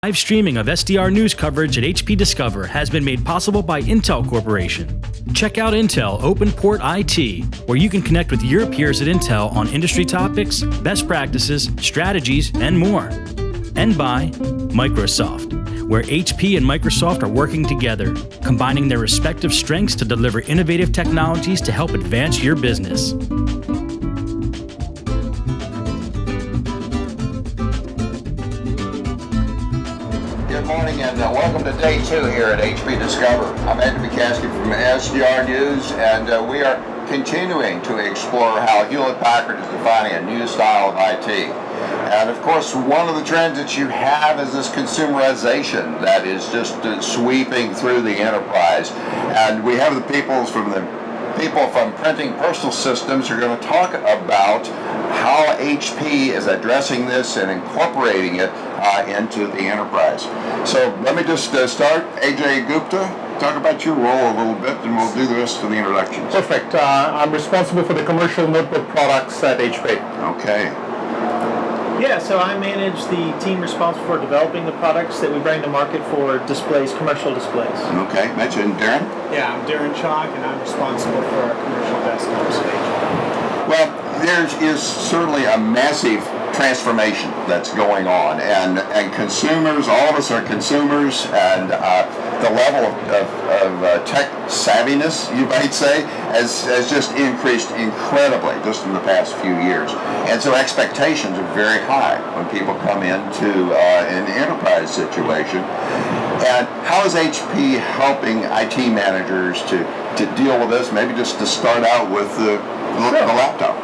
Live streaming of SDR news coverage at HP Discover has been made possible by Intel Corporation. Check out Intel Open Port IT, where you can connect with your peers at Intel on industry topics, best practices, strategies, and more. And by Microsoft, where HP and Microsoft are working together, combining their respective strengths to deliver innovative technologies to help advance your business. Good morning and welcome to day 2 here at HP Discover. I'm Ed McCaskey from SDR News, and we are continuing to explore how Hewlett-Packard is defining a new style of IT. And of course, one of the trends that you have is this consumerization that is just sweeping through the enterprise. And we have the people from Printing Personal Systems who are going to talk about how HP is addressing this and incorporating it into the enterprise. So let me just start. AJ Gupta, talk about your role a little bit, and we'll do the rest of the introductions. Perfect. I'm responsible for the commercial notebook products at HP. Okay. Yeah, so I manage the team responsible for developing the products that we bring to market for displays, commercial displays. Okay, mention Darren. Yeah, I'm Darren Chalk, and I'm responsible for our commercial desktops at HP. Well, there is certainly a massive transformation that's going on, and consumers, all of us are consumers, and the level of tech savviness, you might say, has just increased incredibly just in the past few years. And so expectations are very high when people come into an enterprise situation. And how is HP helping IT managers to deal with this? Maybe just to start out with the laptop.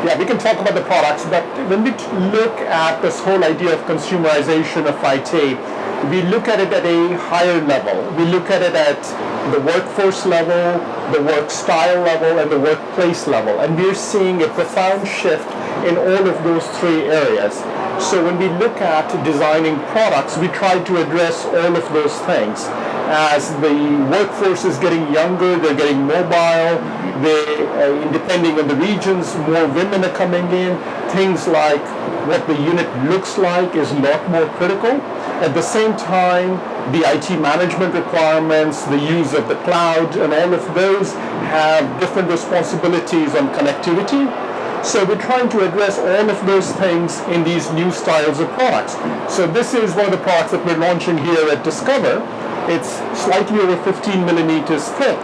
Yeah, we can talk about the products, but when we look at this whole idea of consumerization of IT, we look at it at a higher level. We look at it at the workforce level, the work style level, and the workplace level. And we're seeing a profound shift in all of those three areas. So when we look at designing products, we try to address all of those things. As the workforce is getting younger, they're getting mobile, depending on the regions, more women are coming in. Things like what the unit looks like is a lot more critical. At the same time, the IT management requirements, the use of the cloud, and all of those have different responsibilities on connectivity. So we're trying to address all of those things in these new styles of products. So this is one of the products that we're launching here at Discover. It's slightly over 15 millimeters thick.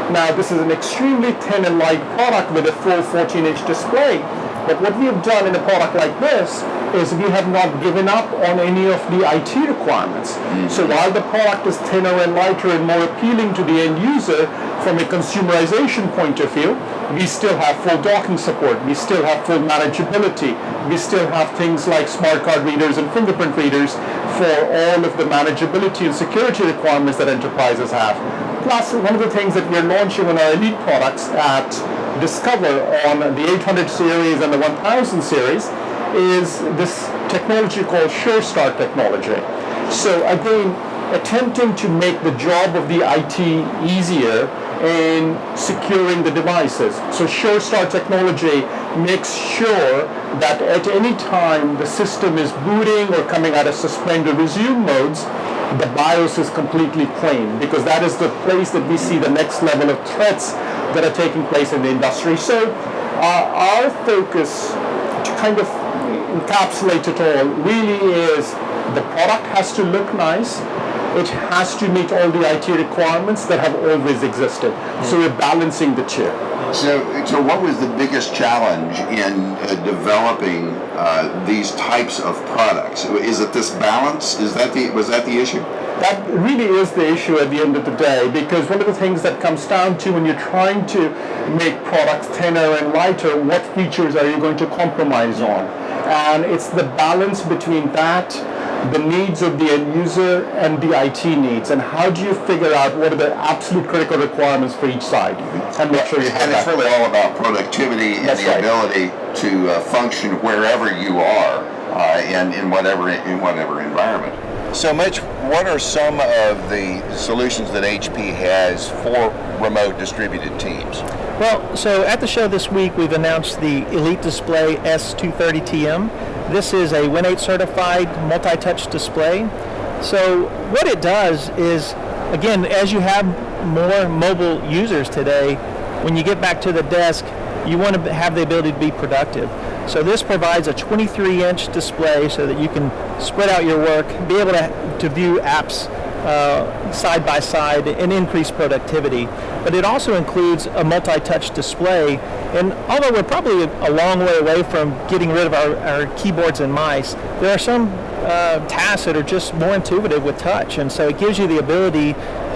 Now this is an extremely thin and light product with a full 14-inch display. But what we have done in a product like this is we have not given up on any of the IT requirements. So while the product is thinner and lighter and more appealing to the end user from a consumerization point of view, we still have full docking support, we still have full manageability, we still have things like smart card readers and fingerprint readers for all of the manageability and security requirements that enterprises have. Plus, one of the things that we're launching on our elite products at Discover on the 800 series and the 1000 series is this technology called Sure Start technology. So again, attempting to make the job of the IT easier in securing the devices. So Sure Start technology makes sure that at any time the system is booting or coming out of suspend or resume modes, the BIOS is completely clean, because that is the place that we see the next level of threats that are taking place in the industry. So our focus, to kind of encapsulate it all, really is the product has to look nice. It has to meet all the IT requirements that have always existed. So we're balancing the two. So what was the biggest challenge in developing these types of products? Is it this balance? Was that the issue? That really is the issue at the end of the day, because one of the things that comes down to when you're trying to make products thinner and lighter, what features are you going to compromise on? And it's the balance between that, the needs of the end user, and the IT needs, and how do you figure out what are the absolute critical requirements for each side, and make sure you have that. And it's really all about productivity and the ability to function wherever you are in whatever environment. So Mitch, what are some of the solutions that HP has for remote distributed teams? Well, so at the show this week, we've announced the Elite Display S230TM. This is a Win8 certified multi-touch display. So what it does is, again, as you have more mobile users today, when you get back to the desk, you want to have the ability to be productive. So this provides a 23-inch display so that you can spread out your work, be able to view apps side by side and increase productivity. But it also includes a multi-touch display. And although we're probably a long way away from getting rid of our keyboards and mice, there are some tasks that are just more intuitive with touch. And so it gives you the ability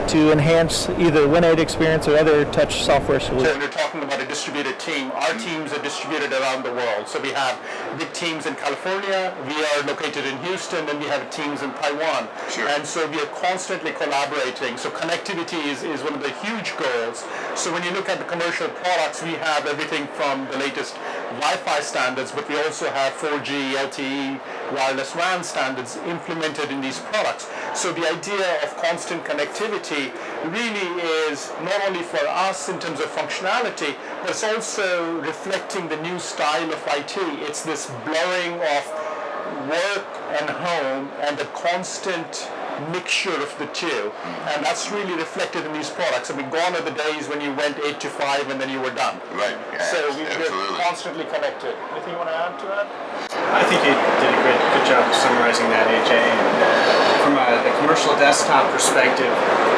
to enhance either the Win8 experience or other touch software solutions. So we're talking about a distributed team. Our teams are distributed around the world. So we have big teams in California, we are located in Houston, and we have teams in Taiwan. Sure. And so we are constantly collaborating. So connectivity is one of the huge goals. So when you look at the commercial products, we have everything from the latest Wi-Fi standards, but we also have 4G, LTE, wireless WAN standards implemented in these products. So the idea of constant connectivity really is not only for us in terms of functionality, but it's also reflecting the new style of IT. It's this blurring of work and home and the constant mixture of the two, and that's really reflected in these products. I mean, gone are the days when you went 8 to 5 and then you were done. Right. Yeah, So we're absolutely. constantly connected. Anything you want to add to that? I think you did a good job of summarizing that, AJ. From a commercial desktop perspective,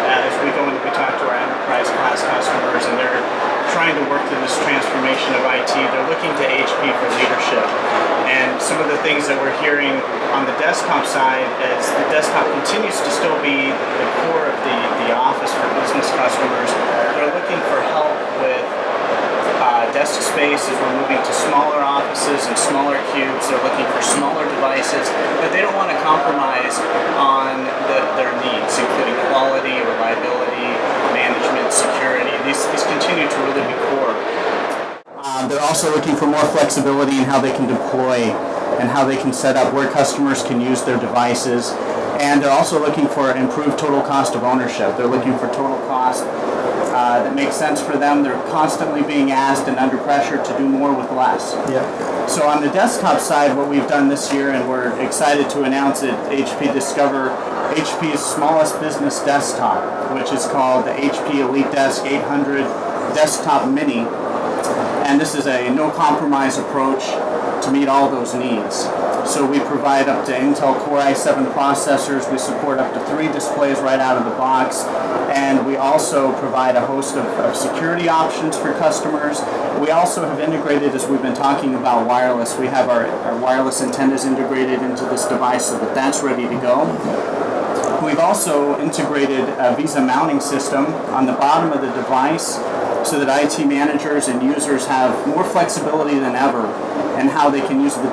as we talk to our enterprise class customers, and they're trying to work through this transformation of IT, they're looking to HP for leadership. And some of the things that we're hearing on the desktop side, as the desktop continues to still be the core of the office for business customers, they're looking for help with desk space as we're moving to smaller offices and smaller cubes. They're looking for smaller devices, but they don't want to compromise on their needs, including quality, reliability, management, security. These continue to really be core. They're also looking for more flexibility in how they can deploy and how they can set up where customers can use their devices. And they're also looking for improved total cost of ownership. They're looking for total cost that makes sense for them. They're constantly being asked and under pressure to do more with less. Yeah. So on the desktop side, what we've done this year, and we're excited to announce at HP Discover, HP's smallest business desktop, which is called the HP EliteDesk 800 Desktop Mini. And this is a no-compromise approach to meet all those needs. So we provide up to Intel Core i7 processors, we support up to 3 displays right out of the box, and we also provide a host of security options for customers. We also have integrated, as we've been talking about wireless, we have our wireless antennas integrated into this device so that that's ready to go. We've also integrated a Visa mounting system on the bottom of the device so that IT managers and users have more flexibility than ever in how they can use the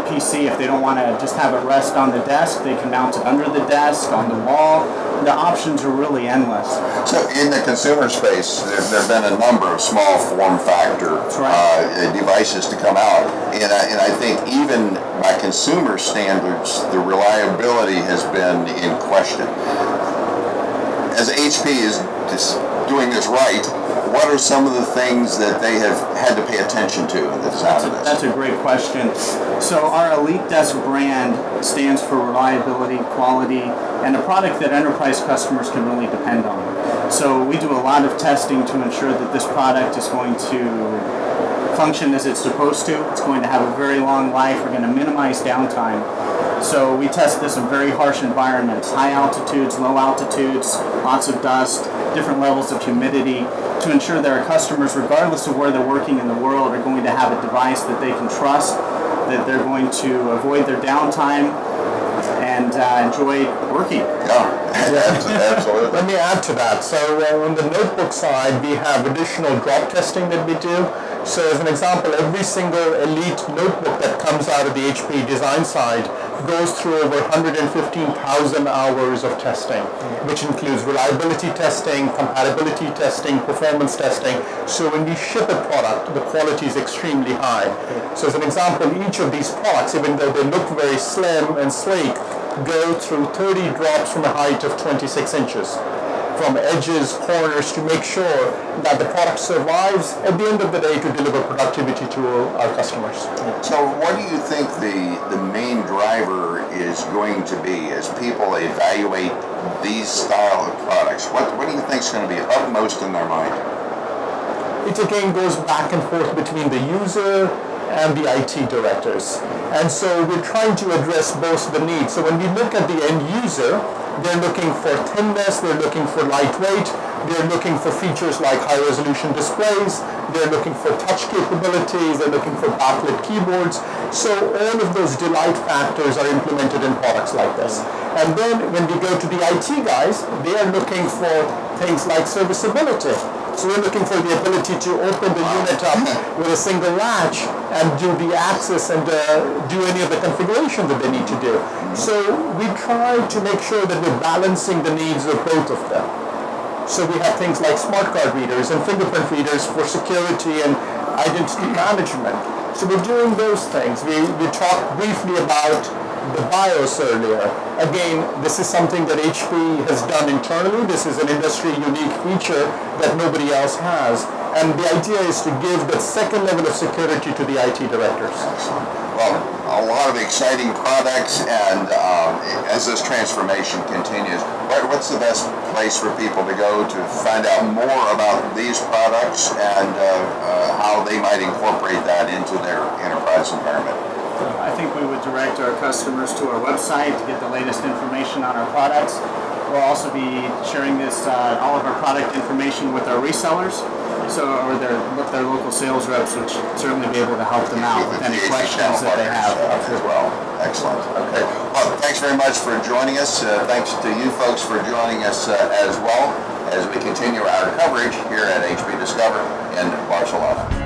PC. If they don't want to just have it rest on the desk, they can mount it under the desk, on the wall. The options are really endless. So in the consumer space, there have been a number of small form factor devices to come out. And I think even by consumer standards, the reliability has been in question. As HP is just doing this right, what are some of the things that they have had to pay attention to in the design of this? That's a great question. So our EliteDesk brand stands for reliability, quality, and a product that enterprise customers can really depend on. So we do a lot of testing to ensure that this product is going to function as it's supposed to. It's going to have a very long life. We're going to minimize downtime. So we test this in very harsh environments, high altitudes, low altitudes, lots of dust, different levels of humidity, to ensure that our customers, regardless of where they're working in the world, are going to have a device that they can trust, that they're going to avoid their downtime and enjoy working. Yeah, absolutely. Let me add to that. So on the notebook side, we have additional drop testing that we do. So as an example, every single Elite notebook that comes out of the HP design side goes through over 115,000 hours of testing, which includes reliability testing, compatibility testing, performance testing. So when we ship a product, the quality is extremely high. So as an example, each of these products, even though they look very slim and sleek, go through 30 drops from a height of 26 inches. from edges, corners, to make sure that the product survives at the end of the day to deliver productivity to our customers. So what do you think the main driver is going to be as people evaluate these style of products? What do you think is going to be upmost in their mind? It again goes back and forth between the user and the IT directors. And so we're trying to address both the needs. So when we look at the end user, they're looking for thinness, they're looking for lightweight, they're looking for features like high resolution displays, they're looking for touch capabilities, they're looking for backlit keyboards. So all of those delight factors are implemented in products like this. And then when we go to the IT guys, they are looking for things like serviceability. So we're looking for the ability to open the unit up with a single latch and do the access and do any of the configuration that they need to do. So we try to make sure that we're balancing the needs of both of them. So we have things like smart card readers and fingerprint readers for security and identity management. So we're doing those things. We talked briefly about the BIOS earlier. Again, this is something that HP has done internally. This is an industry unique feature that nobody else has. And the idea is to give that second level of security to the IT directors. Excellent. Well, a lot of exciting products, and as this transformation continues, what's the best place for people to go to find out more about these products and how they might incorporate that into their enterprise environment? I think we would direct our customers to our website to get the latest information on our products. We'll also be sharing this, all of our product information with our resellers, or their local sales reps, which certainly be able to help them out with any questions that they have as well. Excellent. Okay. Well, thanks very much for joining us. Thanks to you folks for joining us as well as we continue our coverage here at HP Discover in Barcelona.